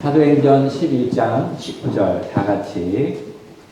사도행전 11장 19절 다 같이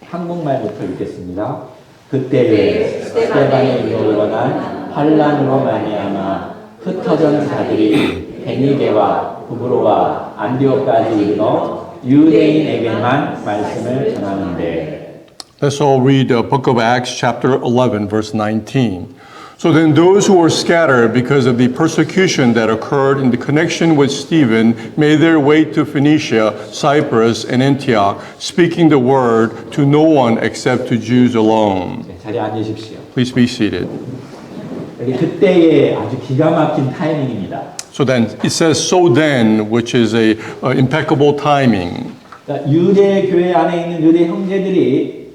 한국말부터 읽겠습니다. 그때에 스데반에 일어난 환난으로 말미암아 흩어진 자들이 베니게와 구브로와 안디옥까지 이르러 유대인에게만 말씀을 전하는데. Let's all read the book of Acts chapter 11 verse 19. So then those who were scattered because of the persecution that occurred in the connection with Stephen made their way to Phoenicia, Cyprus, and Antioch, speaking the word to no one except to Jews alone. 자리에 앉으십시오. Please be seated. 여기 그때의 아주 기가 막힌 타이밍입니다. So then it says so then, which is a impeccable timing. 그러니까 유대 교회 안에 있는 유대 형제들이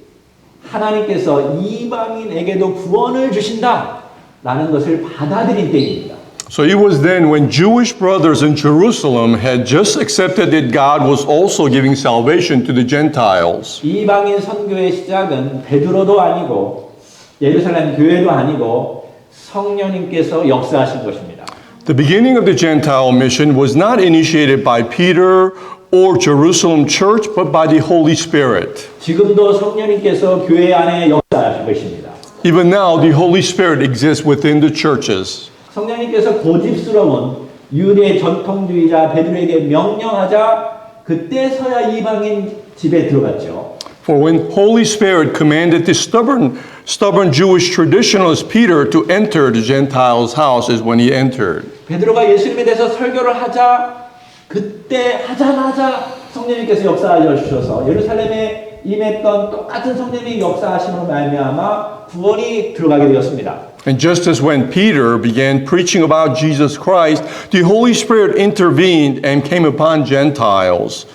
하나님께서 이방인에게도 구원을 주신다라는 것을 받아들인 때입니다. So it was then when Jewish brothers in Jerusalem had just accepted that God was also giving salvation to the Gentiles. 이방인 선교의 시작은 베드로도 아니고 예루살렘 교회도 아니고 성령님께서 역사하신 것입니다. The beginning of the Gentile mission was not initiated by Peter or Jerusalem church, but by the Holy Spirit. 지금도 성령님께서 교회 안에 역사하실 것입니다. Even now, the Holy Spirit exists within the churches. 성령님께서 고집스러운 유대 전통주의자 베드로에게 명령하자 그때서야 이방인 집에 들어갔죠. For when Holy Spirit commanded the stubborn Jewish traditionalist Peter to enter the Gentiles' house is when he entered. 베드로가 예수님에 대해서 설교를 하자 그때 하자마자 성령님께서 역사하여 주셔서 예루살렘에 임했던 똑같은 성령님의 역사하심으로 말미암아 구원이 들어가게 되었습니다. And just as when Peter began preaching about Jesus Christ, the Holy Spirit intervened and came upon Gentiles.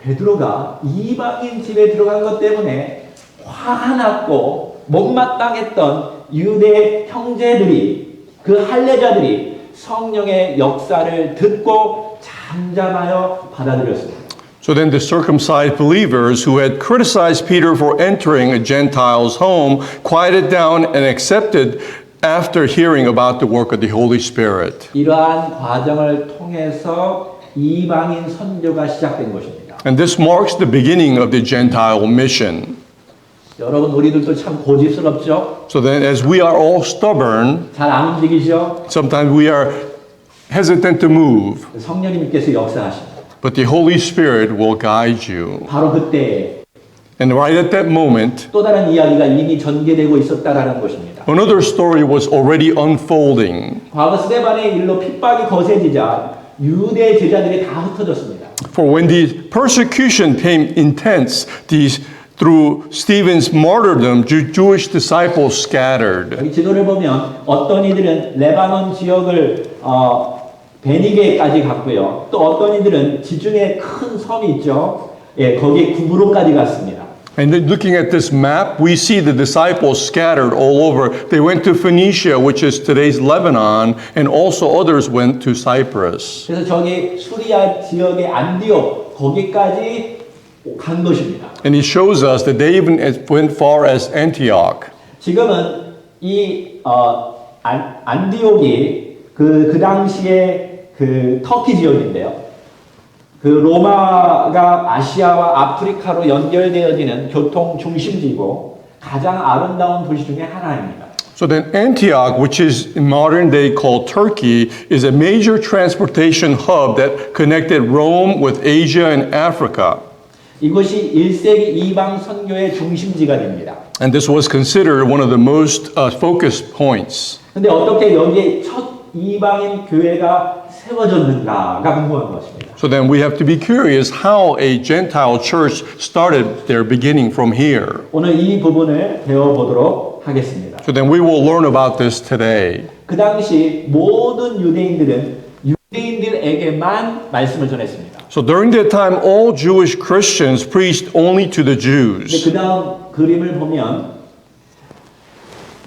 베드로가 이방인 집에 들어간 것 때문에 화가 났고 못마땅했던 유대 형제들이 그 할례자들이 성령의 역사를 듣고 잠잠하여 받아들였습니다. So then the circumcised believers who had criticized Peter for entering a Gentile's home quieted down and accepted after hearing about the work of the Holy Spirit. 이러한 과정을 통해서 이방인 선교가 시작된 것입니다. And this marks the beginning of the Gentile mission. 여러분 우리들도 참 고집스럽죠? So then as we are all stubborn, 잘 안 움직이죠? sometimes we are hesitant to move, 성령님께서 역사하십니다. but the Holy Spirit will guide you. 바로 그때 And right at that moment, 또 다른 이야기가 이미 전개되고 있었다라는 것입니다. another story was already unfolding. 과거 스데반의 일로 핍박이 거세지자 유대 제자들이 다 흩어졌습니다. For when the persecution became intense, through Stephen's martyrdom, Jewish disciples scattered. 여기 지도를 보면 어떤 이들은 레바논 지역을 베니게까지 갔고요. 또 어떤 이들은 지중해 큰 섬이 있죠. 예, 거기에 구브로까지 갔습니다. And then looking at this map, we see the disciples scattered all over. They went to Phoenicia, which is today's Lebanon, and also others went to Cyprus. 그래서 저기 수리아 지역의 안디옥 거기까지 간 것입니다. And it shows us that they even went far as Antioch. 지금은 이 안디옥이 그 당시에 그 터키 지역인데요. 그 로마가 아시아와 아프리카로 연결되어지는 교통 중심지고 가장 아름다운 도시 중에 하나입니다. So then Antioch, which is in modern day called Turkey, is a major transportation hub that connected Rome with Asia and Africa. 이곳이 1세기 이방 선교의 중심지가 됩니다. And this was considered one of the most focused points. 근데 어떻게 여기에 첫 이방인 교회가 세워졌는가가 궁금한 것입니다. So then we have to be curious how a Gentile church started their beginning from here. 오늘 이 부분을 배워보도록 하겠습니다. So then we will learn about this today. 그 당시 모든 유대인들은 유대인들에게만 말씀을 전했습니다. So during that time, all Jewish Christians preached only to the Jews. 그 다음 그림을 보면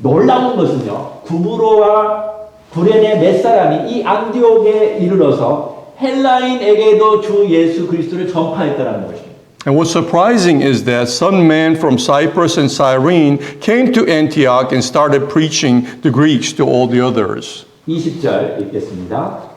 놀라운 것은요. 구브로와 구레네 몇 사람이 이 안디옥에 이르러서 헬라인에게도 주 예수 그리스도를 전파했다는 것입니다. And what's surprising is that some men from Cyprus and Cyrene came to Antioch and started preaching the Greeks to all the others. 20절 읽겠습니다.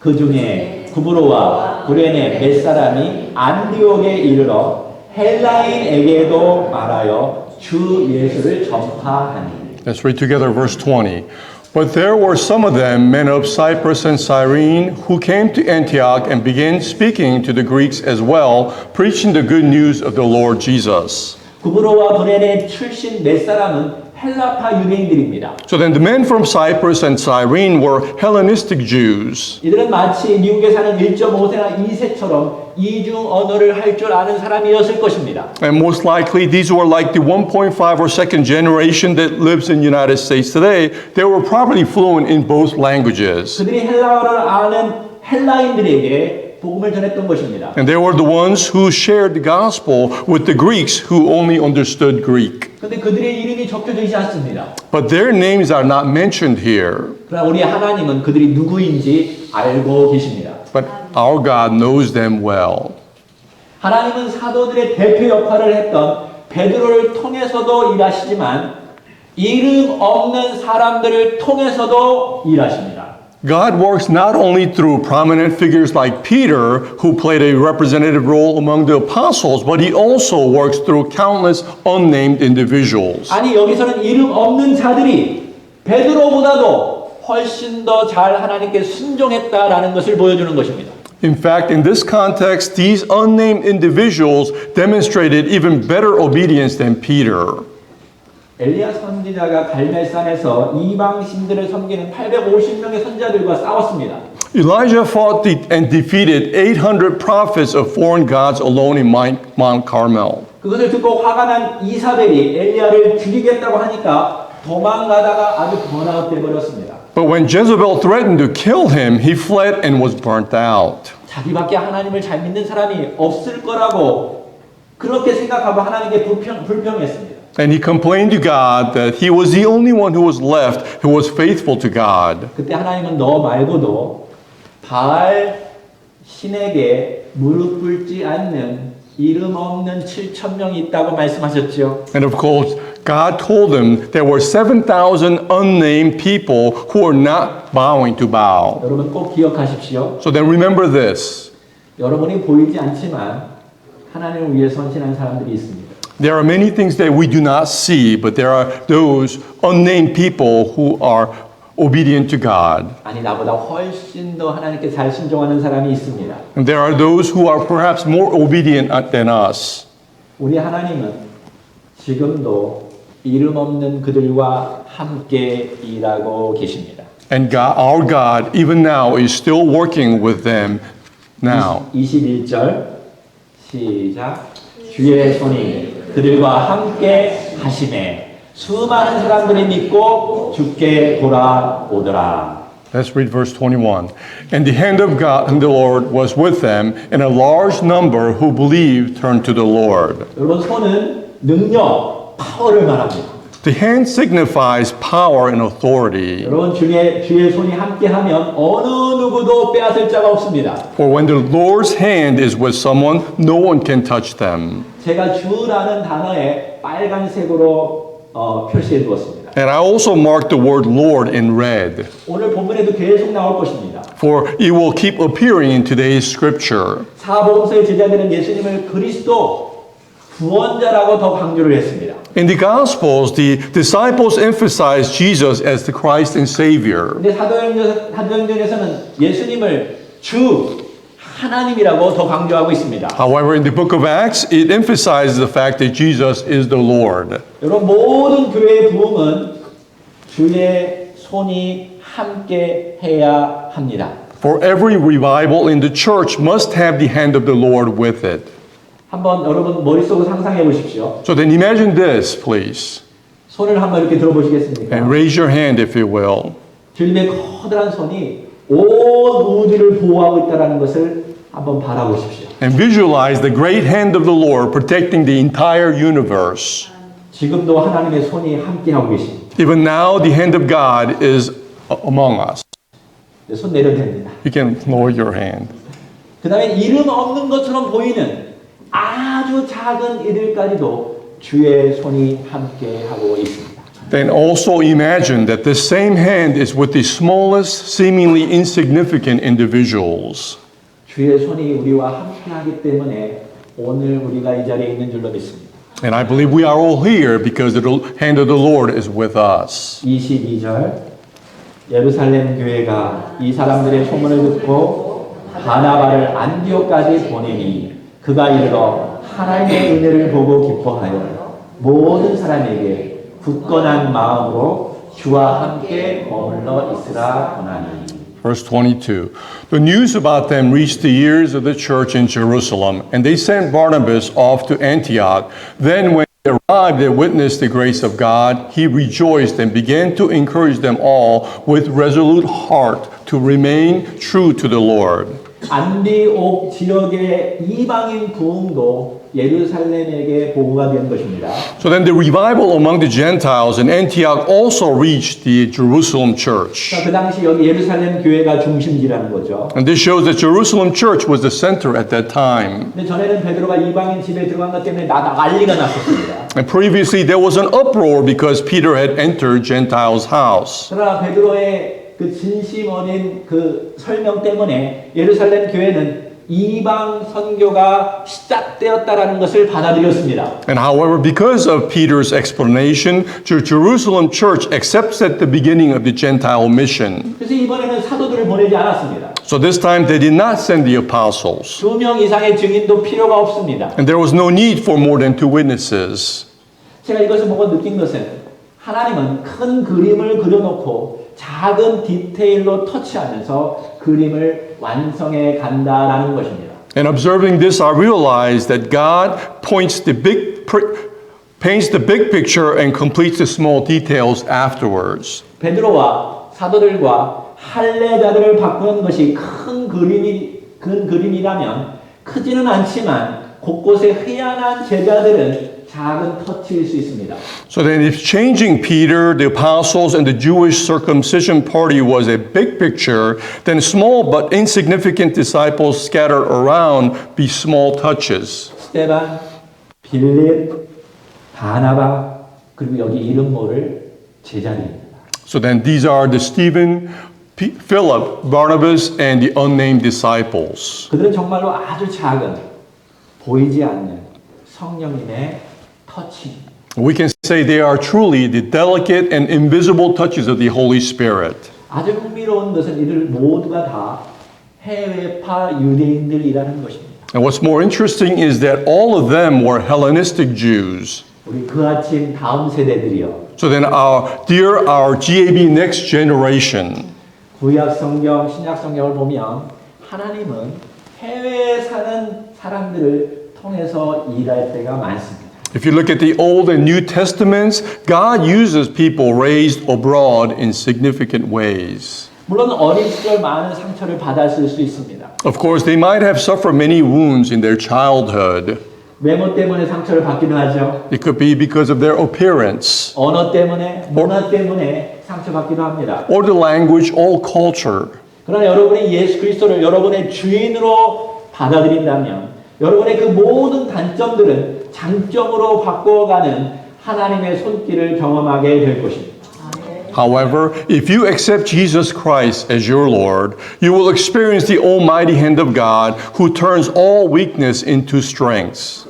그 중에 구브로와 구레네 몇 사람이 안디옥에 이르러 헬라인에게도 말하여 주 예수를 전파하니. Let's read together verse 20. But there were some of them, men of Cyprus and Cyrene, who came to Antioch and began speaking to the Greeks as well, preaching the good news of the Lord Jesus. 구브로와 구레네 출신 몇 사람은 헬라파 유대인들입니다. So then the men from Cyprus and Cyrene were Hellenistic Jews. 이들은 마치 미국에 사는 1.5세나 2세처럼 이중 언어를 할 줄 아는 사람이었을 것입니다. And most likely these were like the 1.5 or second generation that lives in the United States today. They were probably fluent in both languages. 그들이 헬라어를 아는 헬라인들에게 복음을 전했던 것입니다. And they were the ones who shared the gospel with the Greeks who only understood Greek. 그런데 그들의 이름이 적혀져 있지 않습니다. But their names are not mentioned here. 그러나 우리 하나님은 그들이 누구인지 알고 계십니다. But our God knows them well. 하나님은 사도들의 대표 역할을 했던 베드로를 통해서도 일하시지만 이름 없는 사람들을 통해서도 일하십니다. God works not only through prominent figures like Peter, who played a representative role among the apostles, but he also works through countless unnamed individuals. 아니 여기서는 이름 없는 자들이 베드로보다도 훨씬 더 잘 하나님께 순종했다라는 것을 보여주는 것입니다. In fact, in this context, these unnamed individuals demonstrated even better obedience than Peter. 엘리야 선지자가 갈멜산에서 이방 신들을 섬기는 850명의 선지자들과 싸웠습니다. Elijah fought and defeated 800 prophets of foreign gods alone in Mount Carmel. 그것을 듣고 화가 난 이사벨이 엘리야를 죽이겠다고 하니까 도망가다가 아주 번아웃돼 버렸습니다. But when Jezebel threatened to kill him, he fled and was burnt out. 자기밖에 하나님을 잘 믿는 사람이 없을 거라고 그렇게 생각하고 하나님께 불평했습니다. And he complained to God that he was the only one who was left who was faithful to God. 그때 하나님은 너 말고도 바알 신에게 무릎 꿇지 않는 이름 없는 7,000명이 있다고 말씀하셨죠. And of course, God told him there were 7,000 unnamed people who are not bowing to bow. 여러분 꼭 기억하십시오. So then remember this. 여러분이 보이지 않지만 하나님을 위해 헌신한 사람들이 있습니다. There are many things that we do not see, but there are those unnamed people who are obedient to God. 아니 나보다 훨씬 더 하나님께 잘 순종하는 사람이 있습니다. And there are those who are perhaps more obedient than us. 우리 하나님은 지금도 이름 없는 그들과 함께 일하고 계십니다. And God, our God, even now, is still working with them now. 21절 시작. 주의 손이 그들과 함께 하심에 수많은 사람들이 믿고 주께 돌아오더라. Let's read verse 21. And the hand of God and the Lord was with them, and a large number who believed turned to the Lord. 여러분 손은 능력, 파워를 말합니다. The hand signifies power and authority. 여러분 주의 손이 함께하면 어느 누구도 빼앗을 자가 없습니다. For when the Lord's hand is with someone, no one can touch them. 제가 주라는 단어에 빨간색으로 표시해 두었습니다. And I also marked the word Lord in red, 오늘 본문에도 계속 나올 것입니다. for it will keep appearing in today's scripture. 사복음서의 제자들은 예수님을 그리스도 구원자라고 더 강조를 했습니다. In the Gospels, the disciples emphasized Jesus as the Christ and Savior. 근데 사도행전에서는 예수님을 주 하나님이라고 더 강조하고 있습니다. However, in the book of Acts, it emphasizes the fact that Jesus is the Lord. 여러분 모든 교회의 부흥은 주의 손이 함께 해야 합니다. For every revival in the church must have the hand of the Lord with it. 한번 여러분 머릿속으로 상상해 보십시오. So then imagine this, please, 손을 한번 이렇게 들어보시겠습니까? and raise your hand if you will. 주님의 커다란 손이 온 우주를 보호하고 있다는 것을 한번 바라보십시오. And visualize the great hand of the Lord protecting the entire universe. 지금도 하나님의 손이 함께하고 계십니다. Even now, the hand of God is among us. 손 내려도 됩니다. You can lower your hand. 그 다음에 이름 없는 것처럼 보이는 아주 작은 이들까지도 주의 손이 함께하고 있습니다. then also imagine that the same hand is with the smallest, seemingly insignificant individuals. 주의 손이 우리와 함께하기 때문에 오늘 우리가 이 자리에 있는 줄로 믿습니다. And I believe we are all here because the hand of the Lord is with us. 22절 예루살렘 교회가 이 사람들의 소문을 듣고 바나바를 안디옥까지 보내니 그가 이르러 하나님의 은혜를 보고 기뻐하여 모든 사람에게 굳건한 마음으로 주와 함께 머물러 있으라 권하니. Verse 22. The news about them reached the ears of the church in Jerusalem, and they sent Barnabas off to Antioch. Then when he arrived and witnessed the grace of God, he rejoiced and began to encourage them all with resolute heart to remain true to the Lord. 안디옥 지역의 이방인 부흥도 예루살렘에게 보고가 된 것입니다. So then the revival among the Gentiles in Antioch also reached the Jerusalem church. 그 당시 여기 예루살렘 교회가 중심지라는 거죠. And this shows that Jerusalem church was the center at that time. 근데 전에는 베드로가 이방인 집에 들어간 것 때문에 난리가 났었습니다. And previously there was an uproar because Peter had entered Gentiles' house. 그러나 베드로의 그 진심 어린 그 설명 때문에 예루살렘 교회는 이방 선교가 시작되었다라는 것을 받아들였습니다. And however, because of Peter's explanation, the Jerusalem church accepts at the beginning of the Gentile mission. 그래서 이번에는 사도들을 보내지 않았습니다. So this time they did not send the apostles. 2명 이상의 증인도 필요가 없습니다. And there was no need for more than 2 witnesses. 제가 이것을 보고 느낀 것은 하나님은 큰 그림을 그려놓고 작은 디테일로 터치하면서 그림을 완성해 간다라는 것입니다. And observing this, I realized that God paints the big picture and completes the small details afterwards. 베드로와 사도들과 할례자들을 바꾸는 것이 큰 그림이라면 크지는 않지만 곳곳에 희한한 제자들은 작은 터치일 수 있습니다. So then if changing Peter, the apostles, and the Jewish circumcision party was a big picture, then small but insignificant disciples scattered around be small touches. 스데반, 빌립, 바나바 그리고 여기 이름 모를 제자들입니다. So then these are the Stephen, Philip, Barnabas, and the unnamed disciples. 그들은 정말로 아주 작은 보이지 않는 성령님의 터치. We can say they are truly the delicate and invisible touches of the Holy Spirit. 아주 흥미로운 것은 이들 모두가 다 해외파 유대인들이라는 것입니다. And what's more interesting is that all of them were Hellenistic Jews. 우리 그 아침 다음 세대들이요. So then our GAB next generation, 구약 성경, 신약 성경을 보면 하나님은 해외에 사는 사람들을 통해서 일할 때가 많습니다. if you look at the Old and New Testaments, God uses people raised abroad in significant ways. 물론 어린 시절 많은 상처를 받았을 수 있습니다. Of course, they might have suffered many wounds in their childhood. 외모 때문에 상처를 받기도 하죠. It could be because of their appearance, 언어 때문에, 문화 때문에 상처받기도 합니다. or the language, or culture. 그러나 여러분이 예수 그리스도를 여러분의 주인으로 받아들인다면 여러분의 그 모든 단점들은 장점으로 바꿔가는 하나님의 손길을 경험하게 될 것입니다. However, if you accept Jesus Christ as your Lord, you will experience the almighty hand of God who turns all weakness into strengths.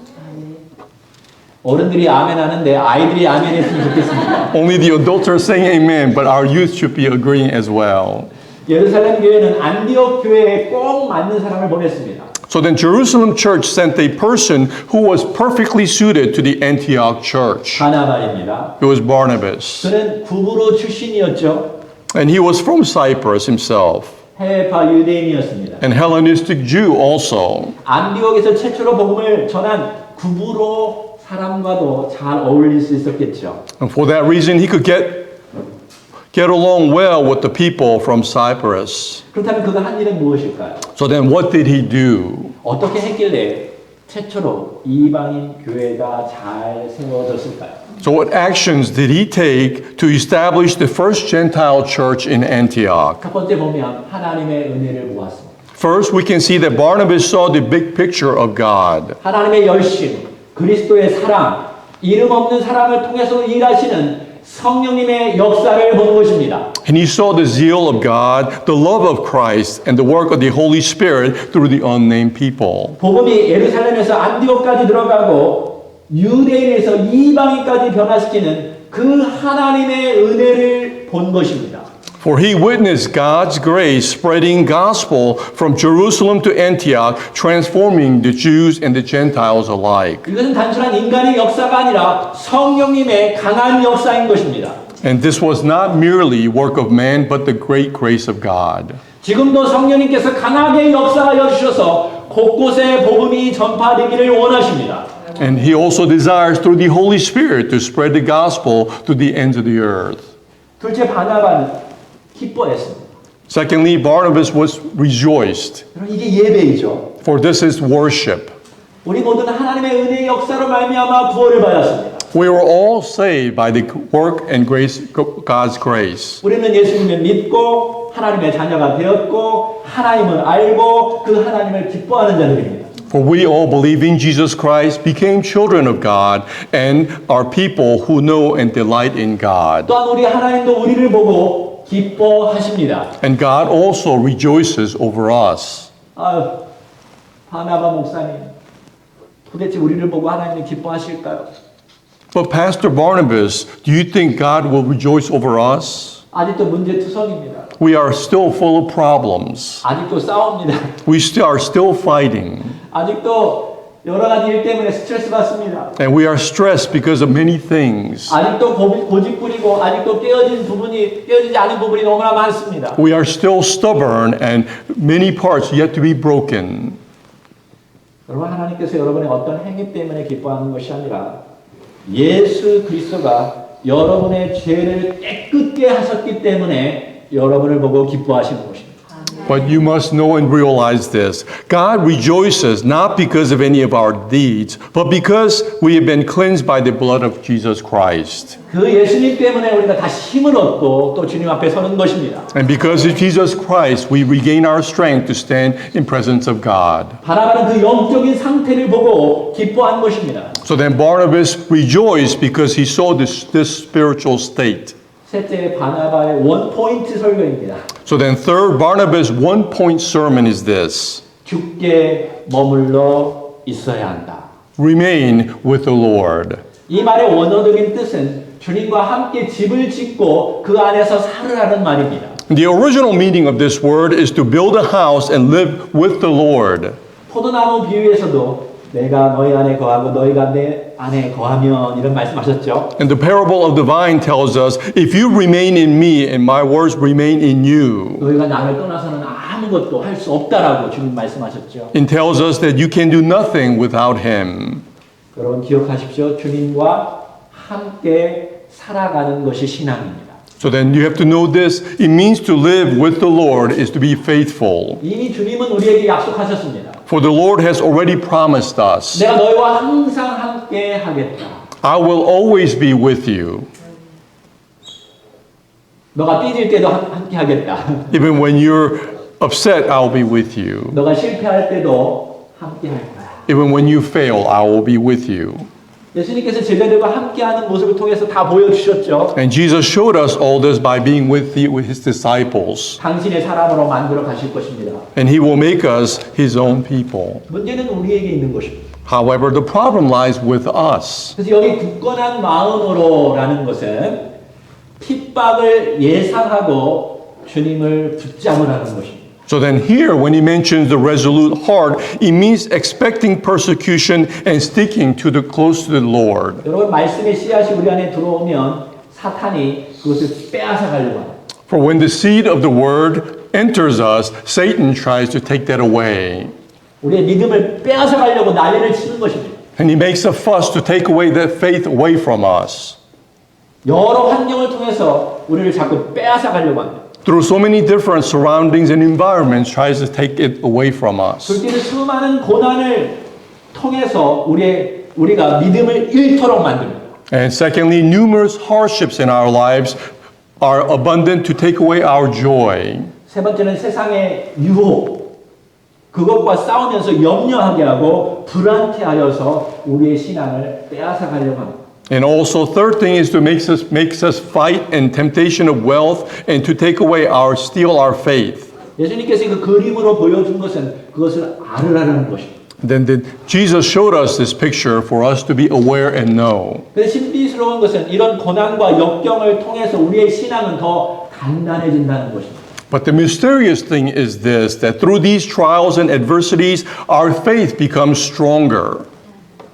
어른들이 아멘 하는데 아이들이 아멘 했으면 좋겠습니다. Only the adults are saying amen, but our youth should be agreeing as well. 예루살렘 교회는 안디옥 교회에 꼭 맞는 사람을 보냈습니다. So then Jerusalem church sent a person who was perfectly suited to the Antioch church. 바나바입니다. It was Barnabas. 그는 구브로 출신이었죠. And he was from Cyprus himself, 해외파 유대인이었습니다. an Hellenistic Jew also. 안디옥에서 최초로 복음을 전한 구브로 사람과도 잘 어울릴 수 있었겠죠. And for that reason, he could get along well with the people from Cyprus. 그렇다면 그가 한 일은 무엇일까요? So then what did he do? 어떻게 했길래 최초로 이방인 교회가 잘 세워졌을까요? So what actions did he take to establish the first Gentile church in Antioch? 첫 번째 보면 하나님의 은혜를 보았습니다. First, we can see that Barnabas saw the big picture of God. 하나님의 열심, 그리스도의 사랑, 이름 없는 사람을 통해서 일하시는 성령님의 역사를 본 것입니다. And he saw the zeal of God, the love of Christ, and the work of the Holy Spirit through the unnamed people. 복음이 예루살렘에서 안디옥까지 들어가고 유대인에서 이방인까지 변화시키는 그 하나님의 은혜를 본 것입니다. For he witnessed God's grace spreading gospel from Jerusalem to Antioch, transforming the Jews and the Gentiles alike. 이것은 단순한 인간의 역사가 아니라 성령님의 강한 역사인 것입니다. And this was not merely work of man, but the great grace of God. 지금도 성령님께서 강하게 역사하여 주셔서 곳곳에 복음이 전파되기를 원하십니다. And he also desires through the Holy Spirit to spread the gospel to the ends of the earth. 둘째 바나바는 기뻐했습니다. Secondly, Barnabas was rejoiced, 여러분 이게 예배이죠. for this is worship. 우리 모두는 하나님의 은혜의 역사로 말미암아 구원을 받았습니다. We were all saved by the work and grace, God's grace. 우리는 예수님을 믿고 하나님의 자녀가 되었고 하나님을 알고 그 하나님을 기뻐하는 자들입니다. For we all believe in Jesus Christ, became children of God, and are people who know and delight in God. 또한 우리 하나님도 우리를 보고 기뻐하십니다. And God also rejoices over us. 아유, 바나바 목사님, 도대체 우리를 보고 하나님이 기뻐하실까요? But Pastor Barnabas, do you think God will rejoice over us? 아직도 문제투성입니다. We are still full of problems. 아직도 싸웁니다. We are still fighting. 아직도 여러 가지 일 때문에 스트레스 받습니다. And we are stressed because of many things. 아직도 고집부리고 아직도 깨어지지 않은 부분이 너무나 많습니다. We are still stubborn and many parts yet to be broken. 여러분 하나님께서 여러분의 어떤 행위 때문에 기뻐하는 것이 아니라 예수 그리스도가 여러분의 죄를 깨끗게 하셨기 때문에 여러분을 보고 기뻐하시는 것입니다. But you must know and realize this. God rejoices not because of any of our deeds, but because we have been cleansed by the blood of Jesus Christ. 그 예수님 때문에 우리가 다시 힘을 얻고 또 주님 앞에 서는 것입니다. And because of Jesus Christ, we regain our strength to stand in presence of God. 바나바는 그 영적인 상태를 보고 기뻐한 것입니다. So then Barnabas rejoiced because he saw this spiritual state. 셋째 바나바의 원포인트 설교입니다. So then third, Barnabas' one-point sermon is this. 죽게 머물러 있어야 한다. Remain with the Lord. 이 말의 원어적인 뜻은 주님과 함께 집을 짓고 그 안에서 살으라는 말입니다. The original meaning of this word is to build a house and live with the Lord. 포도나무 비유에서도 내가 너희 안에 거하고 너희가 내 안에 거하면 이런 말씀하셨죠. And the parable of the vine tells us, if you remain in me and my words remain in you, 너희가 나를 떠나서는 아무것도 할 수 없다라고 주님 말씀하셨죠. it tells us that you can do nothing without him. 여러분 기억하십시오. 주님과 함께 살아가는 것이 신앙입니다. So then you have to know this. It means to live with the Lord is to be faithful. 이미 주님은 우리에게 약속하셨습니다. For the Lord has already promised us, 내가 너희와 항상 함께 하겠다. I will always be with you. 너가 삐질 때도 함께 하겠다. Even when you're upset, I'll be with you. 너가 실패할 때도 함께 할 거야. Even when you fail, I will be with you. 예수님께서 제자들과 함께하는 모습을 통해서 다 보여주셨죠. And Jesus showed us all this by being with his disciples. 당신의 사람으로 만들어 가실 것입니다. And he will make us his own people. 문제는 우리에게 있는 것입니다. However, the problem lies with us. 그래서 여기 굳건한 마음으로라는 것은 핍박을 예상하고 주님을 붙잡으라는 것입니다. So then here, when he mentions the resolute heart, it means expecting persecution and sticking to the close to the Lord. 여러분 말씀의 씨앗이 우리 안에 들어오면 사탄이 그것을 빼앗아 가려고 합니다. For when the seed of the word enters us, Satan tries to take that away. 우리의 믿음을 빼앗아 가려고 난리를 치는 것입니다. And he makes a fuss to take away that faith away from us. 여러 환경을 통해서 우리를 자꾸 빼앗아 가려고 합니다. Through so many different surroundings and environments, tries to take it away from us. 둘째는 수많은 고난을 통해서 우리가 믿음을 잃도록 만듭니다. And secondly, numerous hardships in our lives are abundant to take away our joy. 세 번째는 세상의 유혹, 그것과 싸우면서 염려하게 하고 불안케하여서 우리의 신앙을 빼앗아 가려고 합니다. And also, third thing is to makes us fight in temptation of wealth and to take away steal our faith. 예수님께서 그 그림으로 보여준 것은 그것을 알으라는 것입니다. Then Jesus showed us this picture for us to be aware and know. 그래서 신비스러운 것은 이런 고난과 역경을 통해서 우리의 신앙은 더 단단해진다는 것입니다. But the mysterious thing is this, that through these trials and adversities, our faith becomes stronger.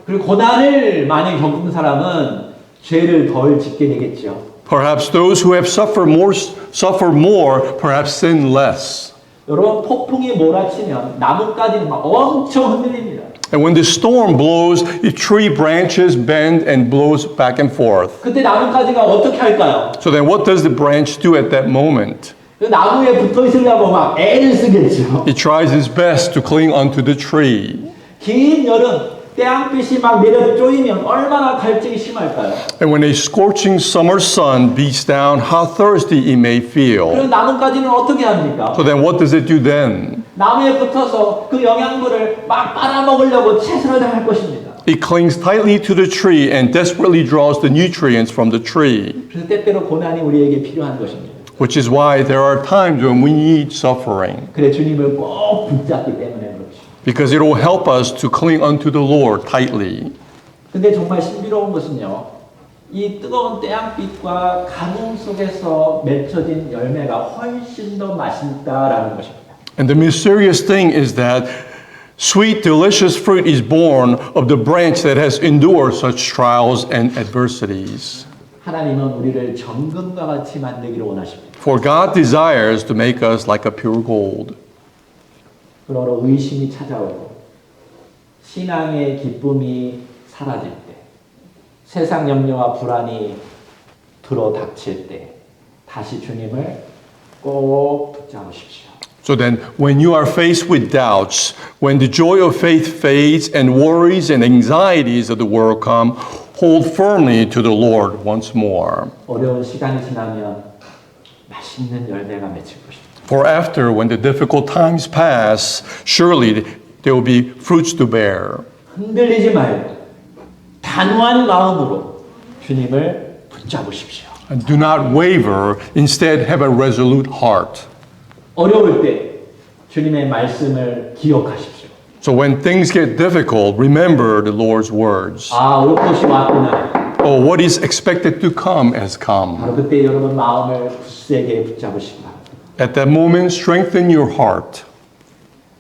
그리고 고난을 많이 겪은 사람은 죄를 덜 짓게 되겠죠. Perhaps those who have suffered more, perhaps sin less. 여러분 폭풍이 몰아치면 나뭇가지는 막 엄청 흔들립니다. And when the storm blows, the tree branches bend and blows back and forth. 그때 나뭇가지가 어떻게 할까요? So then what does the branch do at that moment? 그 나무에 붙어 있으려고 막 애를 쓰겠죠. It tries its best to cling onto the tree. 긴 여름 태양빛이 막 내려 쪼이면 얼마나 갈증이 심할까요? And when a scorching summer sun beats down, how thirsty it may feel. 그럼 나뭇가지는 어떻게 합니까? So then what does it do then? 나무에 붙어서 그 영양분을 막 빨아먹으려고 최선을 다할 것입니다. It clings tightly to the tree and desperately draws the nutrients from the tree. 그래서 때때로 고난이 우리에게 필요한 것입니다. Which is why there are times when we need suffering. 그래 주님을 꼭 붙잡기 때문에 그렇죠. Because it will help us to cling unto the Lord tightly. 근데 정말 신비로운 것은요. 이 뜨거운 태양빛과 가뭄 속에서 맺혀진 열매가 훨씬 더 맛있다라는 것입니다. And the mysterious thing is that sweet, delicious fruit is born of the branch that has endured such trials and adversities. 하나님은 우리를 정금과 같이 만들기를 원하십니다. For God desires to make us like a pure gold. 그러므로 의심이 찾아오고 신앙의 기쁨이 사라질 때 세상 염려와 불안이 들어닥칠 때 다시 주님을 꼭 붙잡으십시오. So then, when you are faced with doubts, when the joy of faith fades and worries and anxieties of the world come, hold firmly to the Lord once more. 어려운 시간이 지나면 맛있는 열매가 맺힐 것입니다. For after, when the difficult times pass, surely there will be fruits to bear. 흔들리지 말고 단호한 마음으로 주님을 붙잡으십시오. And do not waver, instead have a resolute heart. 어려울 때 주님의 말씀을 기억하십시오. So when things get difficult, remember the Lord's words. 아, 올 것이 왔구나. Oh, what is expected to come has come. 바로 그때 여러분 마음을 굳세게 붙잡으시기 바랍니다. At that moment, strengthen your heart.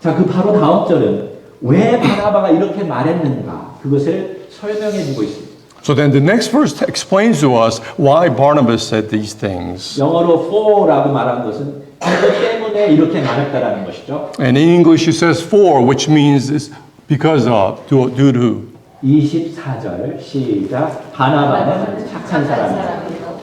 자, 그 바로 다음 절은 왜 바나바가 이렇게 말했는가 그것을 설명해 주고 있습니다. So then the next verse explains to us why Barnabas said these things. 영어로 for라고 말한 것은 이것 때문에 이렇게 말했다라는 것이죠. And in English it says for, which means it's because of, due to. 24절 시작. 바나바는 착한 사람이라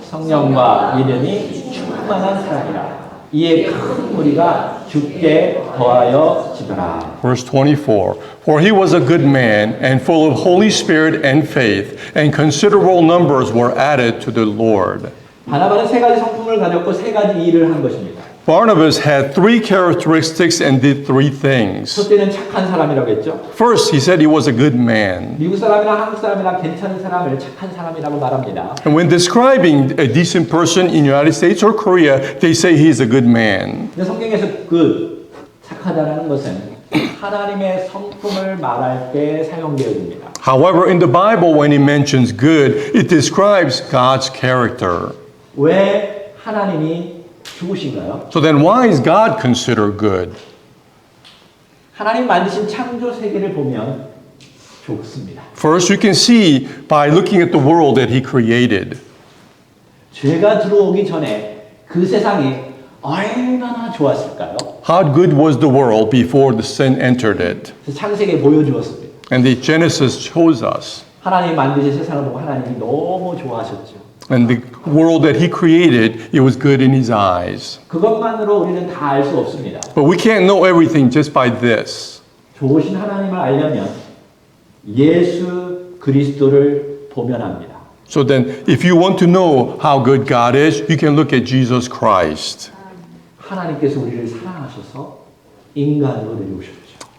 성령과 믿음이 충만한 사람이라 이에 큰 무리가 죽게 더하여 지더라. Verse 24, for he was a good man and full of Holy Spirit and faith, and considerable numbers were added to the Lord. 바나바는 세 가지 성품을 가졌고 세 가지 일을 한 것입니다. Barnabas had three characteristics and did three things. 첫째는 착한 사람이라고 했죠. First, he said he was a good man. 미국 사람이나 한국 사람이나 괜찮은 사람을 착한 사람이라고 말합니다. And when describing a decent person in the United States or Korea, they say he is a good man. 근데 성경에서 good, 착하다라는 것은 하나님의 성품을 말할 때 사용되어집니다. However, in the Bible, when it mentions good, it describes God's character. 왜 하나님이 좋으신가요? So then why is God considered good? 하나님 만드신 창조 세계를 보면 좋습니다. First, you can see by looking at the world that he created. 죄가 들어오기 전에 그 세상이 얼마나 좋았을까요? How good was the world before the sin entered it? 그래서 창세기에 보여주었습니다. And the Genesis shows us. 하나님 만드신 세상을 보고 하나님이 너무 좋아하셨죠. And the world that he created, it was good in his eyes. 그것만으로 우리는 다 알 수 없습니다. But we can't know everything just by this. 좋으신 하나님을 알려면 예수 그리스도를 보면 합니다. So then, if you want to know how good God is, you can look at Jesus Christ. 하나님께서 우리를 사랑하셔서 인간으로 내려오셨죠.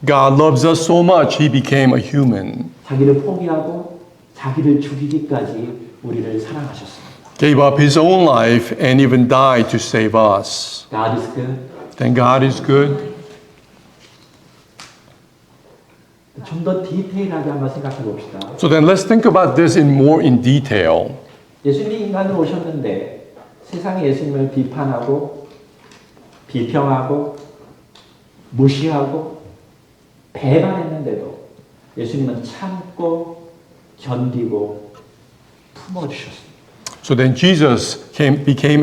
God loves us so much, he became a human. 자기를 포기하고 자기를 죽이기까지 우리를 사랑하셨습니다. Gave up his own life and even died to save us. God is good. Then God is good. 좀 더 디테일하게 한번 생각해 봅시다. So then let's think about this more in detail. 예수님이 인간으로 오셨는데 세상이 예수님을 비판하고 비평하고 무시하고 배반했는데도 예수님은 참고 견디고 품어주셨습니다. So then Jesus came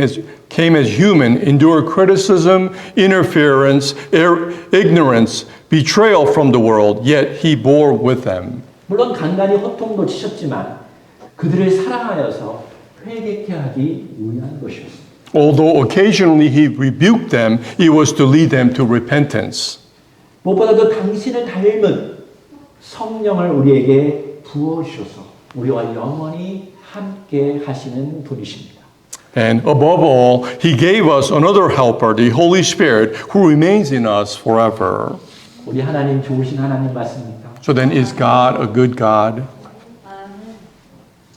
as human, endured criticism, interference, ignorance, betrayal from the world, yet he bore with them. 물론 간간히 호통도 치셨지만 그들을 사랑하여서 회개케 하기 위한 것이었습니다. Although occasionally he rebuked them, it was to lead them to repentance. 무엇보다도 당신을 닮은 성령을 우리에게 부어주셔서 우리와 영원히 함께 하시는 분이십니다. And above all, he gave us another helper, the Holy Spirit, who remains in us forever. 우리 하나님 좋으신 하나님 맞습니까? So then, is God a good God?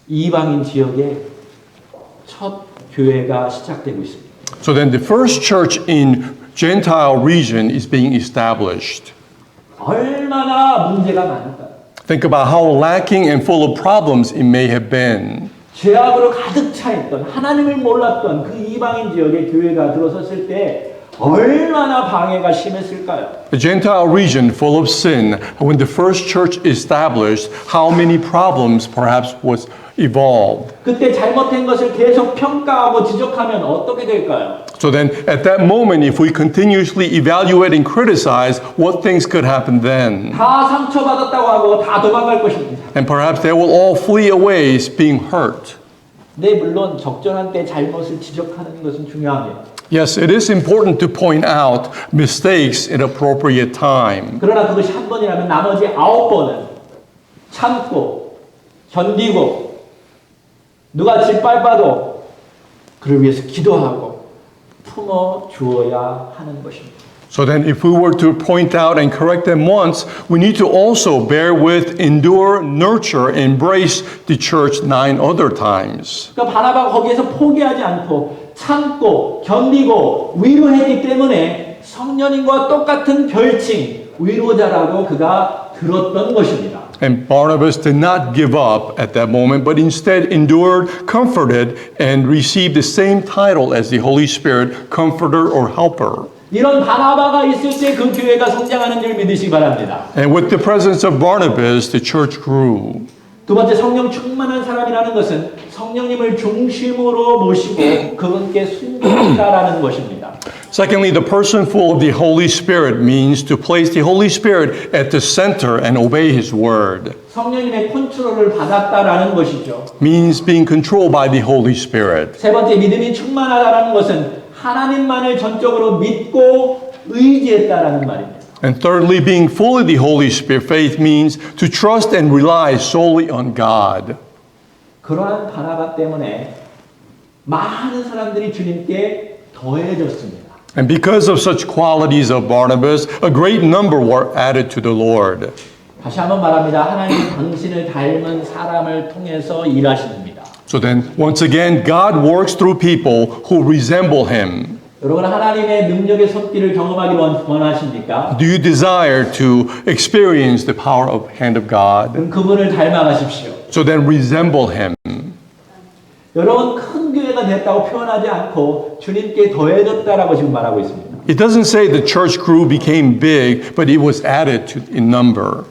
이방인 지역에 첫 교회가 시작되고 있습니다. So then, the first church in Gentile region is being established. 얼마나 문제가 많을까요? Think about how lacking and full of problems it may have been. 죄악으로 가득 차 있던 하나님을 몰랐던 그 이방인 지역에 교회가 들어섰을 때 얼마나 방해가 심했을까요? The Gentile region full of sin, when the first church established, how many problems perhaps was evolved. 그때 잘못된 것을 계속 평가하고 지적하면 어떻게 될까요? So then, at that moment, if we continuously evaluate and criticize, what things could happen then? 다 상처받았다고 하고 다 도망갈 것입니다. And perhaps they will all flee away being hurt. 네, 물론 적절한 때 잘못을 지적하는 것은 중요합니다. Yes, it is important to point out mistakes at appropriate time. 그러나 그것이 한 번이라면 나머지 9번은 참고 견디고 누가 짓밟아도 그를 위해서 기도하고 품어 주어야 하는 것입니다. So then, if we were to point out and correct them once, we need to also bear with, endure, nurture, embrace the church 9 other times. 그러니까 바나바가 거기에서 포기하지 않고 참고 견디고 위로했기 때문에 성령님과 똑같은 별칭 위로자라고 그가 들었던 것입니다. And Barnabas did not give up at that moment, but instead endured, comforted, and received the same title as the Holy Spirit, Comforter or Helper. 이런 바나바가 있을 때 그 교회가 성장하는 줄 믿으시기 바랍니다. And with the presence of Barnabas, the church grew. 두 번째, 성령 충만한 사람이라는 것은 성령님을 중심으로 모시고 그분께 순종한다라는 것입니다. Secondly, the person full of the Holy Spirit means to place the Holy Spirit at the center and obey His word. 성령님의 컨트롤을 받았다라는 것이죠. Means being controlled by the Holy Spirit. 세 번째, 믿음이 충만하다라는 것은 하나님만을 전적으로 믿고 의지했다라는 말입니다. And thirdly, being full of the Holy Spirit, faith means to trust and rely solely on God. 그러한 바나바 때문에 많은 사람들이 주님께 더해졌습니다. And because of such qualities of Barnabas, a great number were added to the Lord. 다시 한번 말합니다. 하나님은 당신을 닮은 사람을 통해서 일하십니다. So then, once again, God works through people who resemble Him. 여러분, 하나님의 능력의 손길을 경험하기 원하십니까? Do you desire to experience the power of hand of God? 그럼 그분을 닮아가십시오. So then resemble Him. 여러분, 큰 교회가 됐다고 표현하지 않고 주님께 더해졌다라고 지금 말하고 있습니다. It doesn't say the church grew, became big, but it was added to in number.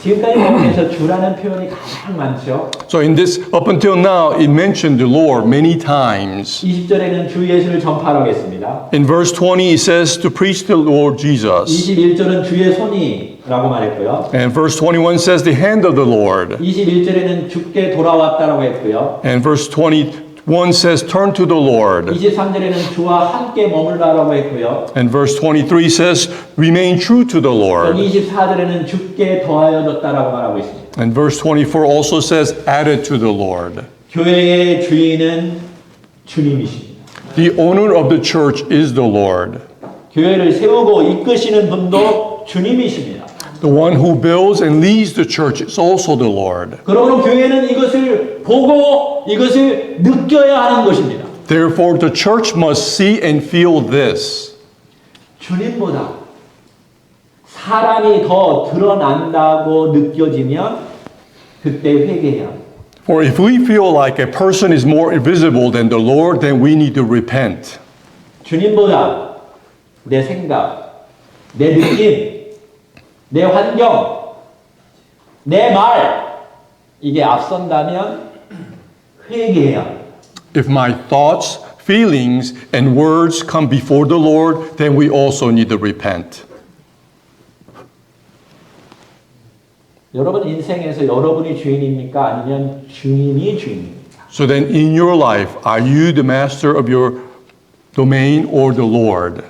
지금까지 본문에서 주라는 표현이 가장 많죠. So in this, up until now, it mentioned the Lord many times. 20절에는 주 예수를 전파하라고 했습니다. In verse 20, it says to preach the Lord Jesus. 21절은 주의 손이라고 말했고요. And verse 21 says the hand of the Lord. 21절에는 주께 돌아왔다라고 했고요. And verse 21 says turn to the Lord. 23절에는 주와 함께 머물라라고 했고요. And verse 23 says remain true to the Lord. 24절에는 주께 더하여졌다라고 말하고 있습니다. And verse 24 also says added to the Lord. 교회의 주인은 주님이십니다. The owner of the church is the Lord. 교회를 세우고 이끄시는 분도 주님이십니다. The one who builds and leads the church is also the Lord. 그러므로 교회는 이것을 보고 이것을 느껴야 하는 것입니다. Therefore, the church must see and feel this. 주님보다 사람이 더 드러난다고 느껴지면 그때 회개해야 합니다. For if we feel like a person is more visible than the Lord, then we need to repent. 주님보다 내 생각, 내 느낌, 내 환경, 내 말 이게 앞선다면 회개해야 합니다. If my thoughts, feelings, and words come before the Lord, then we also need to repent. 여러분 인생에서 여러분이 주인입니까? 아니면 주님이 주인입니까? So then in your life, are you the master of your domain or the Lord?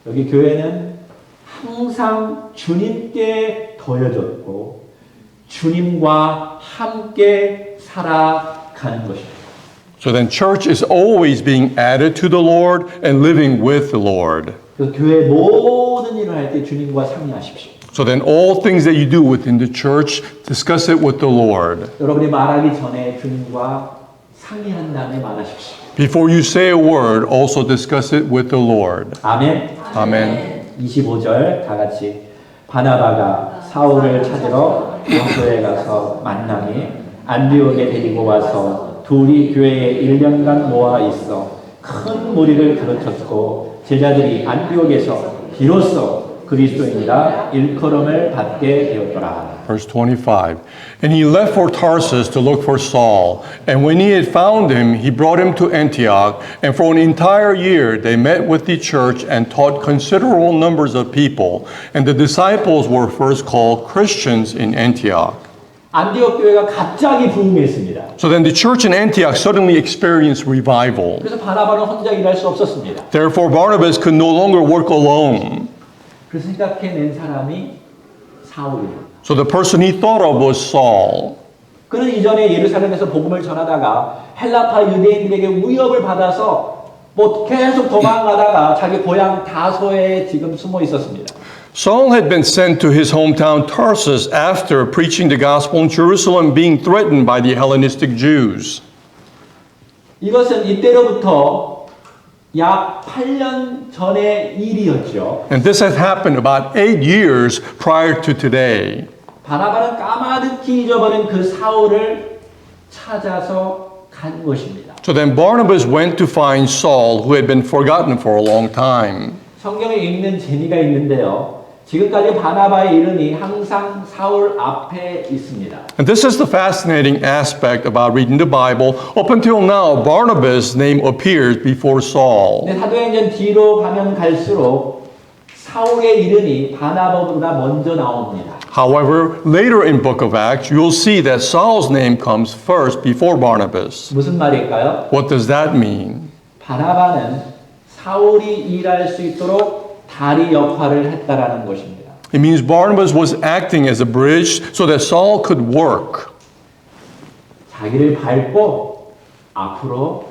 여기 교회는 항상 주님께 더해졌고 주님과 함께 살아가는 것입니다. So then church is always being added to the Lord and living with the Lord. 그래서 교회 모든 일을 할 때 주님과 상의하십시오. So then all things that you do within the church, discuss it with the Lord. 여러분이 말하기 전에 주님과 상의한 다음에 말하십시오. Before you say a word, also discuss it with the Lord. 아멘. Amen. 25절 다 같이 바나바가 사울을 찾으러 요소에 가서 만나니 안디옥에 데리고 와서 둘이 교회에 1년간 모아 있어 큰 무리를 가르쳤고 제자들이 안디옥에서 비로소 그리스도인이라 일컬음을 받게 되었더라. Verse 25. And he left for Tarsus to look for Saul. And when he had found him, he brought him to Antioch. And for an entire year they met with the church and taught considerable numbers of people. And the disciples were first called Christians in Antioch. 안디옥 교회가 갑자기 부흥했습니다. So then the church in Antioch suddenly experienced revival. 그래서 바나바는 혼자 일할 수 없었습니다. Therefore Barnabas could no longer work alone. 그래서 생각해낸 사람이 사울입니다. So the person he thought of was Saul. 그는 이전에 예루살렘에서 복음을 전하다가 헬라파 유대인들에게 위협을 받아서 뭐 계속 도망가다가 자기 고향 다소에 지금 숨어 있었습니다. Saul had been sent to his hometown Tarsus after preaching the gospel in Jerusalem, being threatened by the Hellenistic Jews. 이것은 이때로부터 약 8년 전의 일이었죠. And this had happened about 8 years prior to today. 바나바는 까마득히 잊어버린 그 사울을 찾아서 간 것입니다. So then Barnabas went to find Saul, who had been forgotten for a long time. 성경에 읽는 재미가 있는데요. 지금까지 바나바의 이름이 항상 사울 앞에 있습니다. And this is the fascinating aspect about reading the Bible. Up until now, Barnabas' name appears before Saul. 근데 사도행전 뒤로 가면 갈수록 사울의 이름이 바나바보다 먼저 나옵니다. However, later in book of Acts, you'll see that Saul's name comes first before Barnabas. 무슨 말일까요? What does that mean? 바나바는 사울이 일할 수 있도록 다리 역할을 했다라는 것입니다. It means Barnabas was acting as a bridge so that Saul could work. 자기를 밟고 앞으로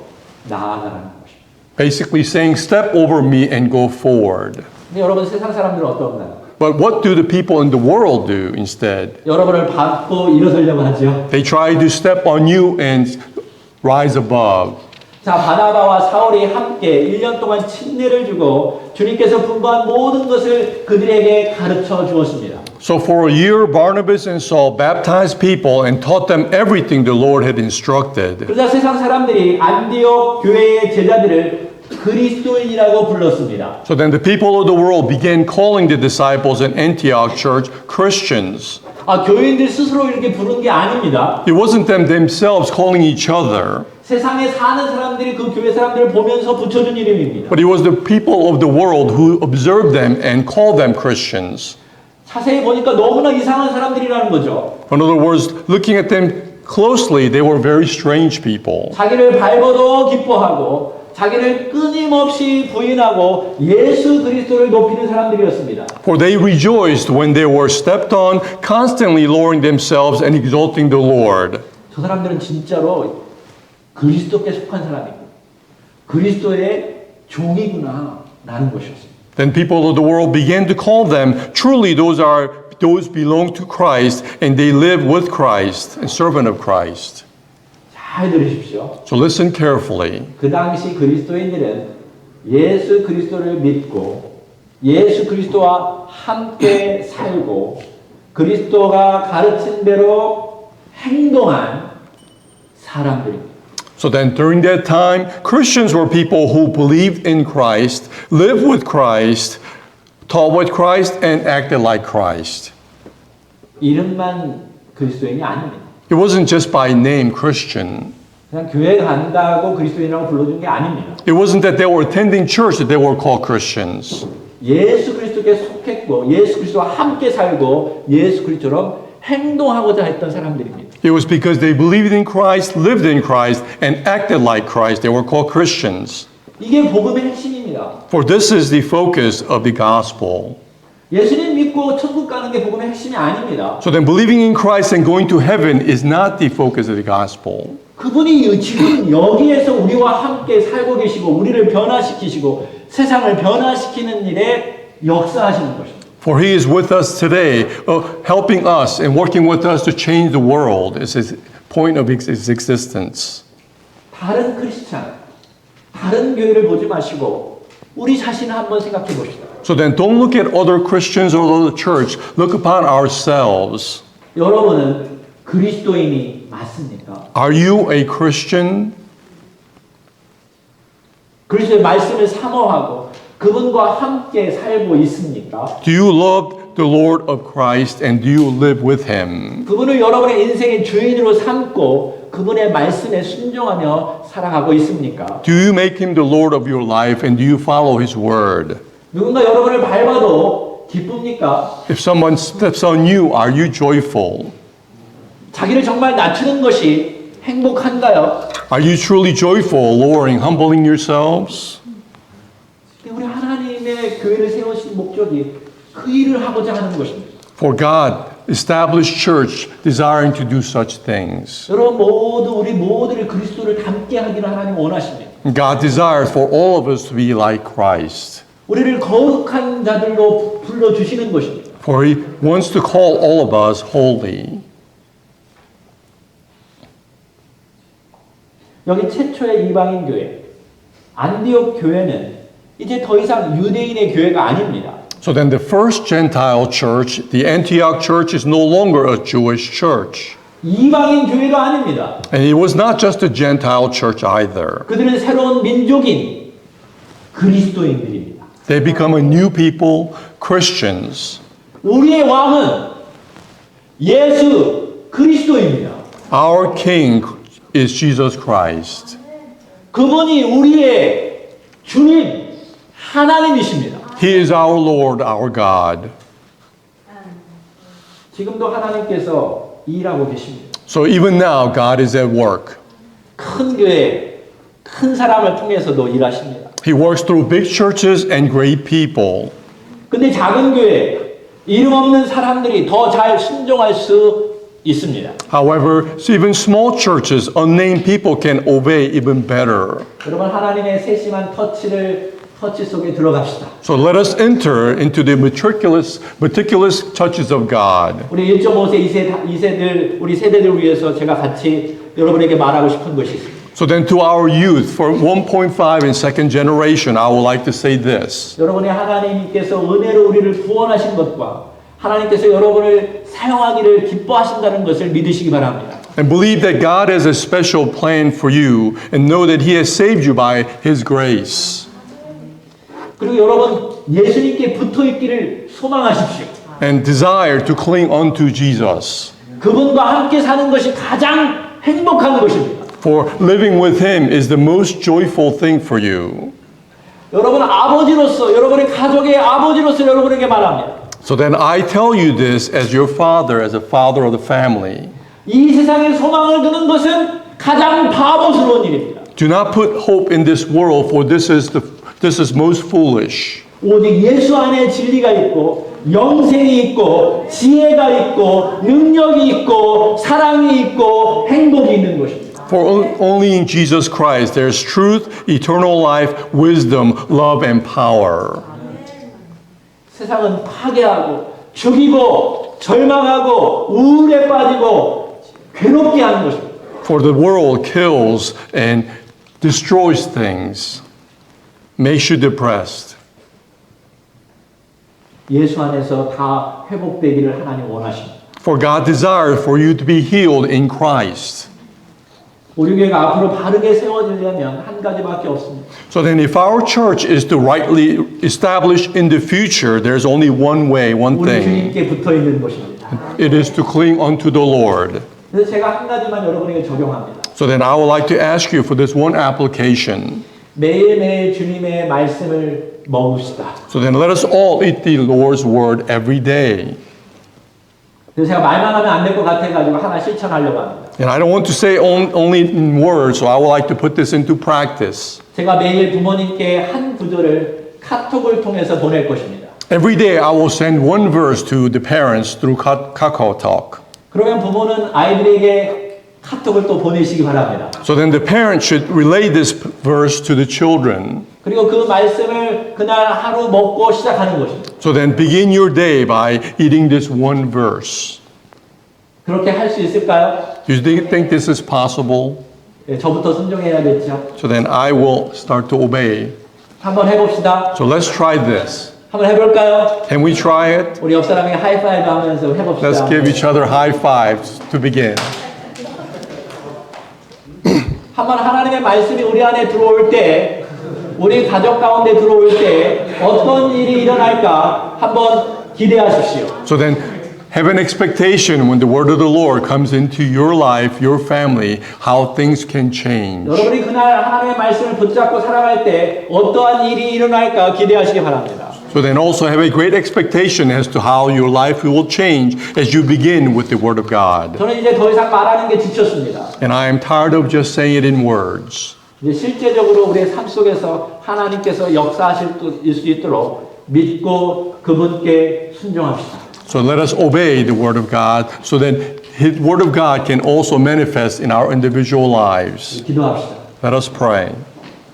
나아가라는 것입니다. Basically saying, step over me and go forward. 근데 여러분 세상 사람들은 어떤가요? But what do the people in the world do instead? 여러분을 밟고 일어서려고 하죠. They try to step on you and rise above. 자, 바나바와 사울이 함께 1년 동안 침례를 주고 주님께서 분부한 모든 것을 그들에게 가르쳐 주었습니다. So for a year, Barnabas and Saul baptized people and taught them everything the Lord had instructed. 그러자 세상 사람들이 안디옥 교회의 제자들을 그리스도인이라고 불렀습니다. So then the people of the world began calling the disciples in Antioch church Christians. 아, 교인들 스스로 이렇게 부른 게 아닙니다. It wasn't them themselves calling each other, 세상에 사는 사람들이 그 교회 사람들을 보면서 붙여준 이름입니다. but it was the people of the world who observed them and called them Christians. 자세히 보니까 너무나 이상한 사람들이라는 거죠. In other words, looking at them closely, they were very strange people. 자기를 밟아도 기뻐하고 자기를 끊임없이 부인하고 예수 그리스도를 높이는 사람들이었습니다. For they rejoiced when they were stepped on, constantly lowering themselves and exalting the Lord. 저 사람들은 진짜로 그리스도께 속한 사람이고 그리스도의 종이구나 라는 것이었습니다. Then people of the world began to call them, truly those are those belong to Christ and they live with Christ and servant of Christ. 잘 들으십시오. So listen carefully. 그 당시 그리스도인들은 예수 그리스도를 믿고 예수 그리스도와 함께 살고 그리스도가 가르친 대로 행동한 사람들입니다. So then during that time, Christians were people who believed in Christ, lived with Christ, taught with Christ, and acted like Christ. 이름만 그리스도인이 아닙니다. It wasn't just by name Christian. 그냥 교회 간다고 그리스도인이라고 불러준 게 아닙니다. It wasn't that they were attending church that they were called Christians. 예수 그리스도께 속했고 예수 그리스도와 함께 살고 예수 그리스도처럼 행동하고자 했던 사람들입니다. It was because they believed in Christ, lived in Christ, and acted like Christ. They were called Christians. 이게 복음의 핵심입니다. For this is the focus of the gospel. 예수님 믿고 천국 가는 게 복음의 핵심이 아닙니다. So then believing in Christ and going to heaven is not the focus of the gospel. 그분이 지금 여기에서 우리와 함께 살고 계시고 우리를 변화시키시고 세상을 변화시키는 일에 역사하시는 것입니다. For he is with us today, helping us and working with us to change the world is his point of his existence. 다른 크리스찬, 다른 교회를 보지 마시고 우리 자신을 한번 생각해 봅시다. So then don't look at other Christians or other church. Look upon ourselves. 여러분은 그리스도인이 맞습니까? Are you a Christian? 그리스도의 말씀을 사모하고 그분과 함께 살고 있습니까? Do you love the Lord of Christ and do you live with him? 그분을 여러분의 인생의 주인으로 삼고 그분의 말씀에 순종하며 살아가고 있습니까? Do you make him the Lord of your life and do you follow his word? 누군가 여러분을 밟아도 기쁩니까? If someone steps on you, are you joyful? 자기를 정말 낮추는 것이 행복한가요? Are you truly joyful, lowering, humbling yourselves? 우리 하나님의 교회를 세우신 목적이 그 일을 하고자 하는 것입니다. For God established church desiring to do such things. 여러분 모두 우리 모두를 그리스도를 닮게 하기를 하나님 원하십니다. God desires for all of us to be like Christ. 우리를 거룩한 자들로 불러주시는 것입니다. For he wants to call all of us holy. 여기 최초의 이방인 교회 안디옥 교회는 이제 더 이상 유대인의 교회가 아닙니다. So then the first Gentile church, the Antioch church, is no longer a Jewish church. 이방인 교회도 아닙니다. And it was not just a Gentile church either. 그들은 새로운 민족인 그리스도인들입니다. They become a new people, Christians. 우리의 왕은 예수 그리스도입니다. Our king is Jesus Christ. 그분이 우리의 주님 하나님이십니다. He is our Lord, our God. 지금도 하나님께서 일하고 계십니다. So even now, God is at work. 큰 교회, 큰 사람을 통해서도 일하십니다. He works through big churches and great people. 근데 작은 교회, 이름 없는 사람들이 더 잘 순종할 수 있습니다. However, even small churches, unnamed people can obey even better. 여러분 하나님의 세심한 터치 속에 들어갑시다. So let us enter into the meticulous touches of God. 우리 1.5세, 우리 세대들 위해서 제가 같이 여러분에게 말하고 싶은 것이 있습니다. So then to our youth, for 1.5 and second generation, I would like to say this. 여러분의 하나님께서 은혜로 우리를 구원하신 것과 하나님께서 여러분을 사용하기를 기뻐하신다는 것을 믿으시기 바랍니다. And believe that God has a special plan for you and know that He has saved you by His grace. 그리고 여러분 예수님께 붙어 있기를 소망하십시오. And desire to cling unto Jesus. 그분과 함께 사는 것이 가장 행복한 것입니다. For living with Him is the most joyful thing for you. 여러분 아버지로서 여러분의 가족의 아버지로서 여러분에게 말합니다. So then I tell you this as your father, as a father of the family. 이 세상에 소망을 두는 것은 가장 바보스러운 일입니다. Do not put hope in this world, for this is most foolish. 오직 예수 안에 진리가 있고 영생이 있고 지혜가 있고 능력이 있고 사랑이 있고 행복이 있는 것입니다. For only in Jesus Christ there is truth, eternal life, wisdom, love, and power. 세상은 파괴하고 죽이고 절망하고 우울에 빠지고 괴롭게 하는 것입니다. For the world kills and destroys things, makes you depressed. 예수 안에서 다 회복되기를 하나님 원하십니다. For God desires for you to be healed in Christ. 우리 교회가 앞으로 바르게 세워지려면 한 가지밖에 없습니다. So then if our church is to rightly establish in the future, there's only one way, one 우리 thing. 주님께 붙어 있는 것입니다. It is to cling unto the Lord. 그래서 제가 한 가지만 여러분에게 적용합니다. So then I would like to ask you for this one application. 매일매일 주님의 말씀을 먹읍시다. So then let us all eat the Lord's word every day. 그래서 제가 말만 하면 안 될 것 같아가지고 하나 실천하려고 합니다. And I don't want to say only in words, so I would like to put this into practice. 제가 매일 부모님께 한 구절을 카톡을 통해서 보낼 것입니다. Every day I will send one verse to the parents through Kakao Talk. 그러면 부모는 아이들에게 카톡을 또 보내시기 바랍니다. So then the parents should relay this verse to the children. 그리고 그 말씀을 그날 하루 먹고 시작하는 것입니다. So then begin your day by eating this one verse. 그렇게 할 수 있을까요? Do you think this is possible? 예, 저부터 순종해야겠죠. So then I will start to obey. 한번 해봅시다. So let's try this. 한번 해볼까요? Can we try it? 우리 옆 사람에게 하이파이브 하면서 해봅시다. Let's give each other high fives to begin. 한번 하나님의 말씀이 우리 안에 들어올 때, 우리 가족 가운데 들어올 때 어떤 일이 일어날까 한번 기대하십시오. So then have an expectation when the word of the Lord comes into your life, your family, how things can change. 여러분이 그날 하나님의 말씀을 붙잡고 살아갈 때 어떠한 일이 일어날까 기대하시기 바랍니다. So then also have a great expectation as to how your life will change as you begin with the word of God. 저는 이제 더 이상 말하는 게 지쳤습니다. And I am tired of just saying it in words. 이제 실제적으로 우리의 삶 속에서 하나님께서 역사하실 수 있도록 믿고 그분께 순종합시다. So let us obey the word of God so that his word of God can also manifest in our individual lives. 기도합시다. Let us pray.